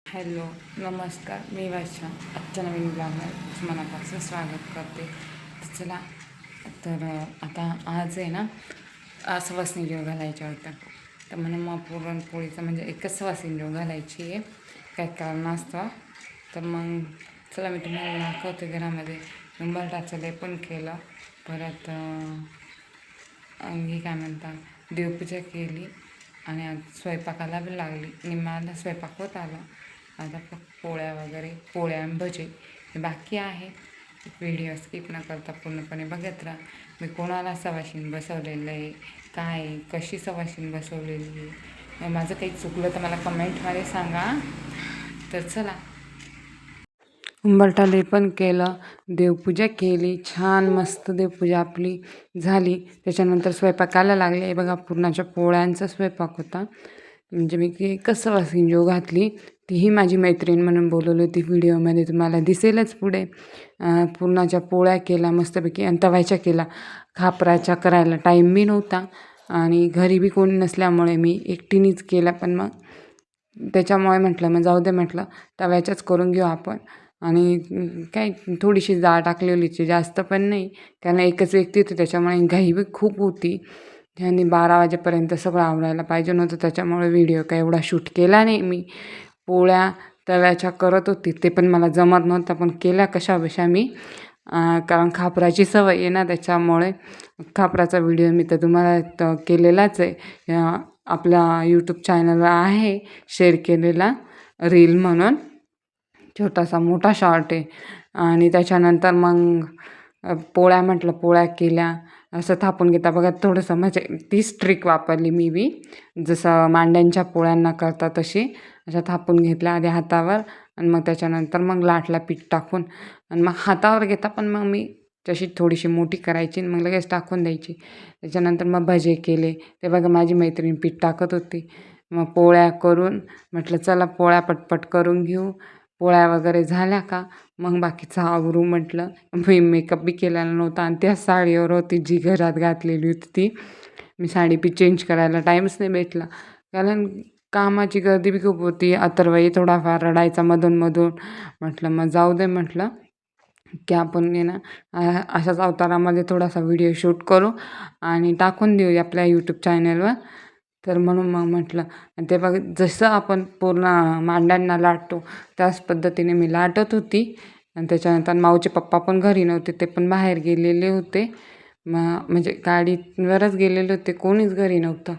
Hello, नमस्कार. मी वर्षा. आजच्या नवीन ब्लॉगमध्ये मनापासून स्वागत करते. तर चला, आता आज आहे ना सवासणी जेव घालायच्या होत्या. तर म्हणे मग पुरणपोळीचं म्हणजे एकच सवासणी जेव घालायची आहे, काय कारण असतं. तर मग चला मी तुम्हाला दाखवते. घरामध्ये उंबरठ्याचं लेपन केलं, परत हे काय म्हणतात देवपूजा केली आणि आज स्वयंपाकाला बी लागली. निम्म्याला स्वयंपाक होत आला. आता पोळ्या वगैरे पोळ्या आणि भजे हे बाकी आहे. व्हिडिओ स्किप न करता पूर्णपणे बघत राहा. मी कोणाला सवाशीण बसवलेलं आहे, काय कशी सवाशीण बसवलेली आहे, माझं काही चुकलं तर मला कमेंटमध्ये सांगा. तर चला, उंबरठा लेपन केलं, देवपूजा केली, छान मस्त देवपूजा आपली झाली. त्याच्यानंतर स्वयंपाकाला लागले. बघा, पुरणाच्या पोळ्यांचा स्वयंपाक होता. म्हणजे मी एकच सवासणी जेव घातली, तीही माझी मैत्रीण म्हणून बोलवली होती. व्हिडिओमध्ये तुम्हाला दिसेलच पुढे. पुरणाच्या पोळ्या केल्या मस्तपैकी आणि तव्याच्या केला. खापराच्या करायला टाईम बी नव्हता आणि घरी बी कोणी नसल्यामुळे मी एकटीनेच केला. पण मग त्याच्यामुळे म्हटलं मग जाऊ दे, म्हटलं तव्याच्याच करून घेऊ आपण. आणि काय थोडीशी डाळ टाकली होती, जास्त पण नाही, कारण एकच व्यक्ती होती त्याच्यामुळे घाई बी खूप होती. आणि 12 वाजेपर्यंत सगळं आवरायला पाहिजे नव्हतं. त्याच्यामुळे व्हिडिओ काय एवढा शूट केला नाही मी. पोळ्या तव्याच्या करत होती, ते पण मला जमत नव्हतं, पण केल्या कशाबशा मी. कारण खापराची सवय आहे ना, त्याच्यामुळे खापराचा व्हिडिओ मी तर तुम्हाला केलेलाच आहे. आपल्या यूट्यूब चॅनलवर आहे शेअर केलेला रील म्हणून. छोटासा मोठा शॉर्ट आहे. आणि त्याच्यानंतर मग पोळ्या म्हटलं पोळ्या केल्या. असं थापून घेता बघा, थोडंसं म्हणजे तीच ट्रिक वापरली मी बी. जसं मांड्यांच्या पोळ्यांना करता तशी अशा थापून घेतल्या आधी हातावर, आणि मग त्याच्यानंतर मग लाटला पीठ टाकून, आणि मग हातावर घेता, पण मग मी तशी थोडीशी मोठी करायची आणि मग लगेच टाकून द्यायची. त्याच्यानंतर मग भजे केले. ते बघा, माझी मैत्रीण पीठ टाकत होती. मग पोळ्या करून म्हटलं चला पोळ्या पटपट करून घेऊ. पोळ्या वगैरे झाल्या का मग बाकीचं आवरू म्हटलं. मी मेकअप बी केलेला नव्हता आणि त्या साडीवर होती जी घरात घातलेली होती ती. मी साडी बी चेंज करायला टाईमच नाही भेटला, कारण कामाची गर्दी बी खूप होती. अथर्वही थोडाफार रडायचा मधून. म्हटलं मग जाऊ दे, म्हटलं की आपण आहे ना अशाच अवतारामध्ये थोडासा व्हिडिओ शूट करू आणि टाकून देऊ आपल्या यूट्यूब चॅनलवर. तर म्हणून मग म्हटलं, ते बघ जसं आपण पूर्ण मांड्यांना लाटतो त्याच पद्धतीने मी लाटत होती. आणि त्याच्यानंतर माऊचे पप्पा पण घरी नव्हते, ते पण बाहेर गेलेले होते. म्हणजे गाडीवरच गेलेले होते, कोणीच घरी नव्हतं.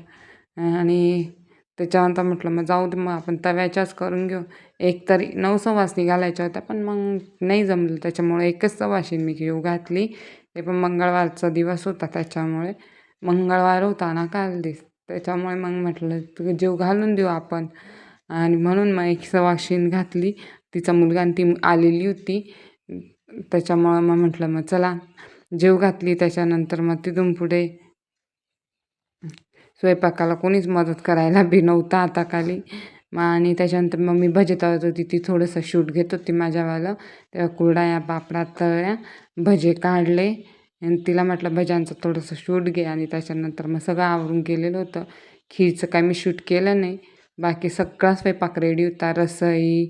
आणि त्याच्यानंतर म्हटलं मग जाऊ दे, मग आपण तव्याच्याच करून घेऊ. एक तरी 9 सवासणी घालायच्या होत्या, पण मग नाही जमलं. त्याच्यामुळे एकच सवासणी मी घेऊ घातली. ते पण मंगळवारचा दिवस होता, त्याच्यामुळे मंगळवार होता ना काल दिस, त्याच्यामुळे मग म्हटलं जेव घालून देऊ आपण. आणि म्हणून मग एक सवाशीण घातली. तिचा मुलगा आणि ती आलेली होती, त्याच्यामुळं मग म्हटलं मग चला जेव घातली. त्याच्यानंतर मग तिथून पुढे स्वयंपाकाला कोणीच मदत करायला बी नव्हतं हाताखाली. आणि त्याच्यानंतर मग मी भजे तळत होती, ती थोडंसं शूट घेत होती माझ्यावालं. तेव्हा कुरडया पापडात तळल्या, भजे काढले आणि तिला म्हटलं भज्यांचं थोडंसं शूट घे. आणि त्याच्यानंतर मग सगळं आवरून गेलेलं होतं. खीरचं काय मी शूट केलं नाही, बाकी सगळा स्वयंपाक रेडी होता. रसई,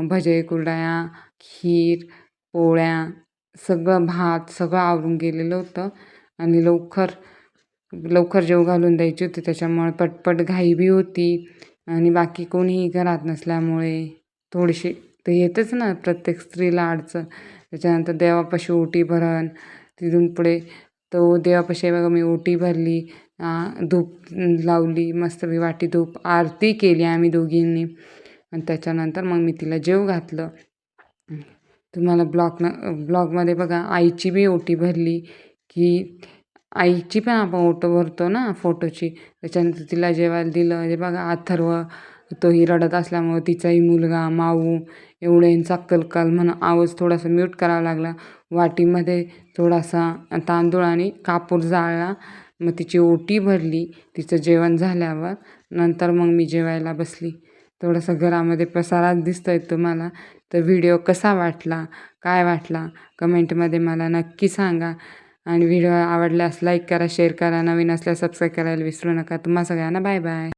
भजे, कुरडया, खीर, पोळ्या, सगळं भात सगळं आवरून गेलेलं होतं. आणि लवकर जेव घालून द्यायची होती, त्याच्यामुळे पटपट घाई बी होती. आणि बाकी कोणीही घरात नसल्यामुळे थोडीशी ते येतच ना प्रत्येक स्त्रीला अडचण. त्याच्यानंतर देवापाशी ओटी भरण, तिथून पुढे तो देवापाशी बघा मी ओटी भरली, धूप लावली, मस्त वाटी धूप आरती केली आम्ही दोघींनी. आणि त्याच्यानंतर मग मी तिला जेव घातलं. तुम्हाला ब्लॉगमध्ये बघा आईची बी ओटी भरली, की आईची पण आपण ओटी भरतो ना फोटोची. त्याच्यानंतर तिला जेवायला दिलं. हे बघा अथर्व, तोही रडत असल्यामुळं तिचाही मुलगा माऊ एवढ्यांचा कलकल म्हणून आवाज थोडासा म्यूट करावा लागला. वाटीमध्ये थोडासा तांदूळ आणि कापूर जाळला. मग तिची ओटी भरली. तिचं जेवण झाल्यावर नंतर मग मी जेवायला बसली. थोडंसं घरामध्ये पसाराच दिसतोय तुम्हाला. तर व्हिडिओ कसा वाटला, काय वाटला कमेंटमध्ये मला नक्की सांगा. आणि व्हिडिओ आवडल्यास लाईक करा, शेअर करा, नवीन असल्यास सबस्क्राईब करायला विसरू नका. तुम्हा सगळ्यांना बाय बाय.